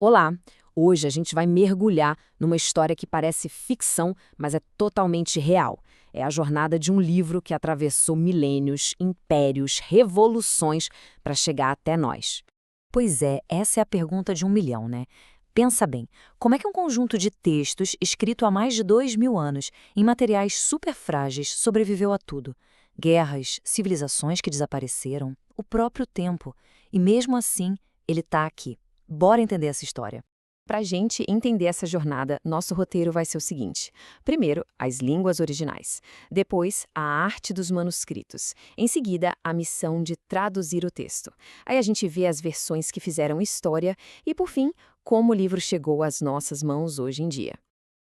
Olá! Hoje a gente vai mergulhar numa história que parece ficção, mas é totalmente real. É a jornada de um livro que atravessou milênios, impérios, revoluções para chegar até nós. Pois é, essa é a pergunta de 1 milhão, né? Pensa bem, como é que um conjunto de textos escrito há mais de 2 mil anos, em materiais super frágeis, sobreviveu a tudo? Guerras, civilizações que desapareceram, o próprio tempo. E mesmo assim, ele está aqui. Bora entender essa história. Para a gente entender essa jornada, nosso roteiro vai ser o seguinte: primeiro, as línguas originais. Depois, a arte dos manuscritos. Em seguida, a missão de traduzir o texto. Aí a gente vê as versões que fizeram história e, por fim, como o livro chegou às nossas mãos hoje em dia.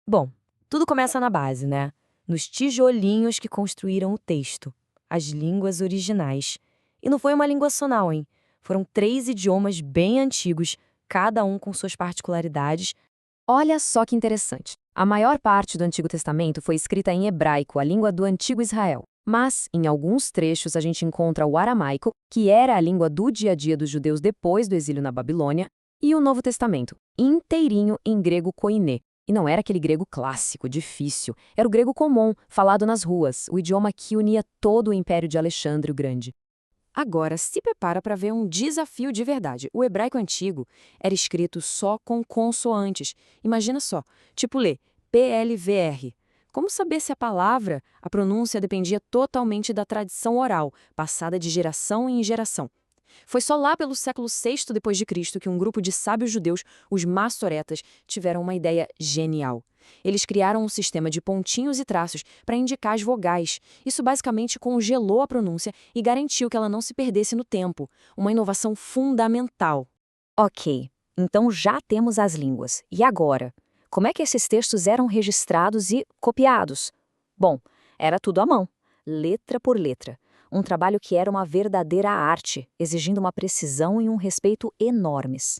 Bom, tudo começa na base, né? Nos tijolinhos que construíram o texto, as línguas originais. E não foi uma língua só não, hein? Foram 3 idiomas bem antigos, cada um com suas particularidades. Olha só que interessante. A maior parte do Antigo Testamento foi escrita em hebraico, a língua do Antigo Israel. Mas, em alguns trechos, a gente encontra o aramaico, que era a língua do dia a dia dos judeus depois do exílio na Babilônia, e o Novo Testamento, inteirinho em grego koiné. E não era aquele grego clássico, difícil. Era o grego comum, falado nas ruas, o idioma que unia todo o Império de Alexandre o Grande. Agora, se prepara para ver um desafio de verdade. O hebraico antigo era escrito só com consoantes. Imagina só, tipo ler PLVR. Como saber se a palavra, a pronúncia dependia totalmente da tradição oral, passada de geração em geração? Foi só lá pelo século VI depois de Cristo que um grupo de sábios judeus, os massoretas, tiveram uma ideia genial. Eles criaram um sistema de pontinhos e traços para indicar as vogais. Isso basicamente congelou a pronúncia e garantiu que ela não se perdesse no tempo. Uma inovação fundamental. Ok, então já temos as línguas. E agora? Como é que esses textos eram registrados e copiados? Bom, era tudo à mão, letra por letra. Um trabalho que era uma verdadeira arte, exigindo uma precisão e um respeito enormes.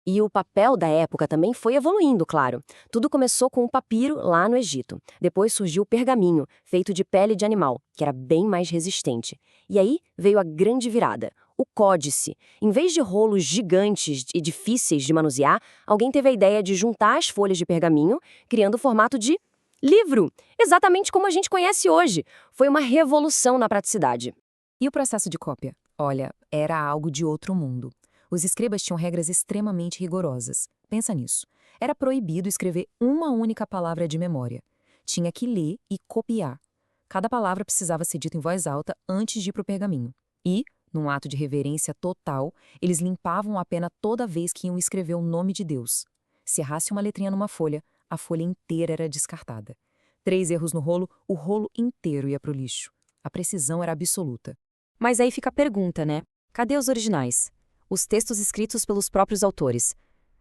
E o papel da época também foi evoluindo, claro. Tudo começou com o papiro lá no Egito. Depois surgiu o pergaminho, feito de pele de animal, que era bem mais resistente. E aí veio a grande virada, o códice. Em vez de rolos gigantes e difíceis de manusear, alguém teve a ideia de juntar as folhas de pergaminho, criando o formato de livro, exatamente como a gente conhece hoje. Foi uma revolução na praticidade. E o processo de cópia? Olha, era algo de outro mundo. Os escribas tinham regras extremamente rigorosas. Pensa nisso. Era proibido escrever uma única palavra de memória. Tinha que ler e copiar. Cada palavra precisava ser dita em voz alta antes de ir para o pergaminho. E, num ato de reverência total, eles limpavam a pena toda vez que iam escrever o nome de Deus. Se errasse uma letrinha numa folha, a folha inteira era descartada. 3 erros no rolo, o rolo inteiro ia para o lixo. A precisão era absoluta. Mas aí fica a pergunta, né? Cadê os originais? Os textos escritos pelos próprios autores.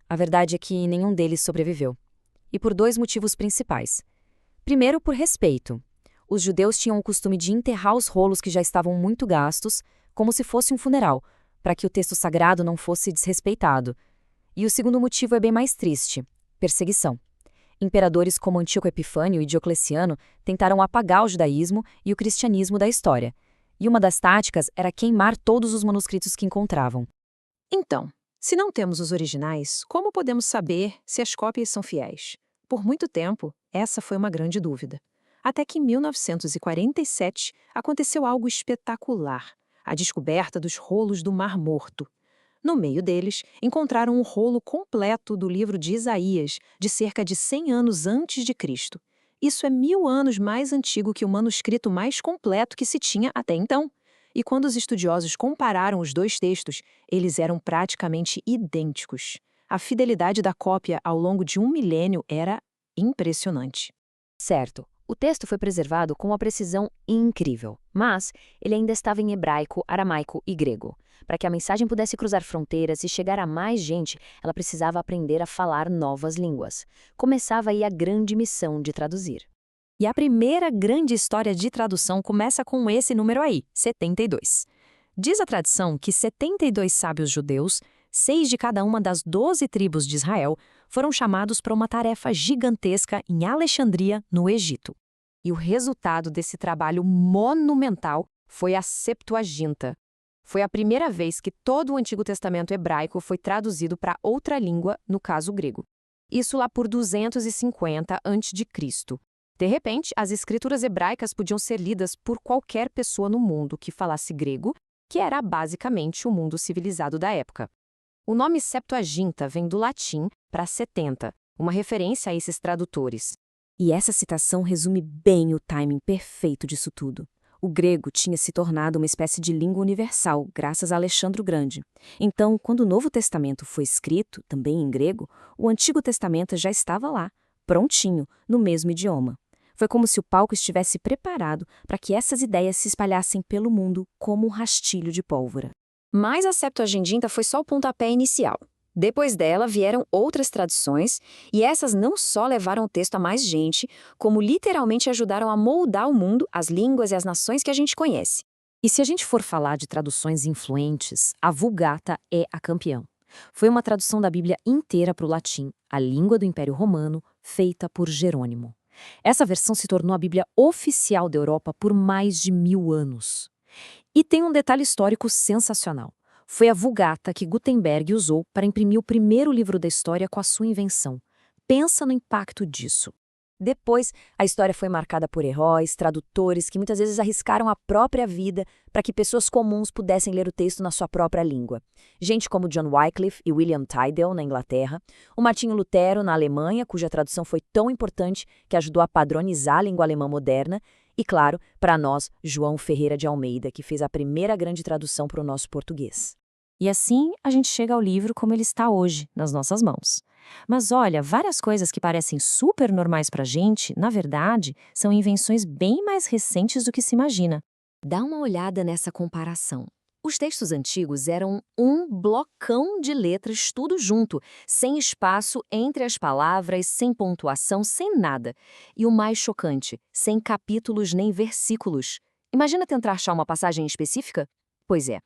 A verdade é que nenhum deles sobreviveu. E por 2 motivos principais. Primeiro, por respeito. Os judeus tinham o costume de enterrar os rolos que já estavam muito gastos, como se fosse um funeral, para que o texto sagrado não fosse desrespeitado. E o segundo motivo é bem mais triste: perseguição. Imperadores como Antíoco Epifânio e Diocleciano tentaram apagar o judaísmo e o cristianismo da história. E uma das táticas era queimar todos os manuscritos que encontravam. Então, se não temos os originais, como podemos saber se as cópias são fiéis? Por muito tempo, essa foi uma grande dúvida. Até que em 1947 aconteceu algo espetacular: a descoberta dos rolos do Mar Morto. No meio deles, encontraram um rolo completo do livro de Isaías, de cerca de 100 anos antes de Cristo. Isso é 1000 anos mais antigo que o manuscrito mais completo que se tinha até então. E quando os estudiosos compararam os 2 textos, eles eram praticamente idênticos. A fidelidade da cópia ao longo de 1 milênio era impressionante. Certo, o texto foi preservado com uma precisão incrível, mas ele ainda estava em hebraico, aramaico e grego. Para que a mensagem pudesse cruzar fronteiras e chegar a mais gente, ela precisava aprender a falar novas línguas. Começava aí a grande missão de traduzir. E a primeira grande história de tradução começa com esse número aí, 72. Diz a tradição que 72 sábios judeus, 6 de cada uma das 12 tribos de Israel, foram chamados para uma tarefa gigantesca em Alexandria, no Egito. E o resultado desse trabalho monumental foi a Septuaginta. Foi a primeira vez que todo o Antigo Testamento hebraico foi traduzido para outra língua, no caso grego. Isso lá por 250 a.C. De repente, as escrituras hebraicas podiam ser lidas por qualquer pessoa no mundo que falasse grego, que era basicamente o mundo civilizado da época. O nome Septuaginta vem do latim para 70, uma referência a esses tradutores. E essa citação resume bem o timing perfeito disso tudo. O grego tinha se tornado uma espécie de língua universal, graças a Alexandre o Grande. Então, quando o Novo Testamento foi escrito, também em grego, o Antigo Testamento já estava lá, prontinho, no mesmo idioma. Foi como se o palco estivesse preparado para que essas ideias se espalhassem pelo mundo como um rastilho de pólvora. Mas a Septuaginta foi só o pontapé inicial. Depois dela vieram outras traduções, e essas não só levaram o texto a mais gente, como literalmente ajudaram a moldar o mundo, as línguas e as nações que a gente conhece. E se a gente for falar de traduções influentes, a Vulgata é a campeã. Foi uma tradução da Bíblia inteira para o latim, a língua do Império Romano, feita por Jerônimo. Essa versão se tornou a Bíblia oficial da Europa por mais de 1000 anos. E tem um detalhe histórico sensacional. Foi a Vulgata que Gutenberg usou para imprimir o primeiro livro da história com a sua invenção. Pensa no impacto disso. Depois, a história foi marcada por heróis, tradutores que muitas vezes arriscaram a própria vida para que pessoas comuns pudessem ler o texto na sua própria língua. Gente como John Wycliffe e William Tyndale, na Inglaterra, o Martinho Lutero, na Alemanha, cuja tradução foi tão importante que ajudou a padronizar a língua alemã moderna, e, claro, para nós, João Ferreira de Almeida, que fez a primeira grande tradução para o nosso português. E assim a gente chega ao livro como ele está hoje, nas nossas mãos. Mas olha, várias coisas que parecem super normais pra gente, na verdade, são invenções bem mais recentes do que se imagina. Dá uma olhada nessa comparação. Os textos antigos eram um blocão de letras, tudo junto, sem espaço entre as palavras, sem pontuação, sem nada. E o mais chocante, sem capítulos nem versículos. Imagina tentar achar uma passagem específica? Pois é,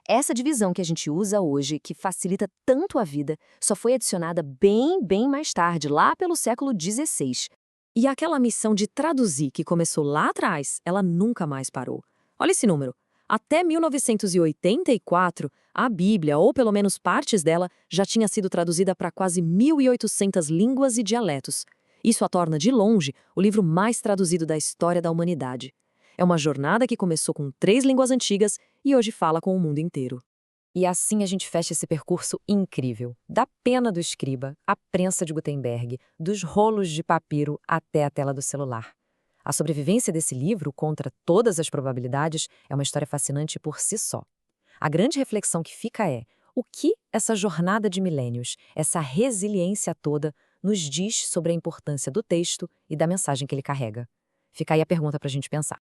essa divisão que a gente usa hoje, que facilita tanto a vida, só foi adicionada bem mais tarde, lá pelo século XVI. E aquela missão de traduzir que começou lá atrás, ela nunca mais parou. Olha esse número. Até 1984, a Bíblia, ou pelo menos partes dela, já tinha sido traduzida para quase 1.800 línguas e dialetos. Isso a torna, de longe, o livro mais traduzido da história da humanidade. É uma jornada que começou com 3 línguas antigas e hoje fala com o mundo inteiro. E assim a gente fecha esse percurso incrível, da pena do escriba, à prensa de Gutenberg, dos rolos de papiro até a tela do celular. A sobrevivência desse livro, contra todas as probabilidades, é uma história fascinante por si só. A grande reflexão que fica é: o que essa jornada de milênios, essa resiliência toda, nos diz sobre a importância do texto e da mensagem que ele carrega? Fica aí a pergunta para a gente pensar.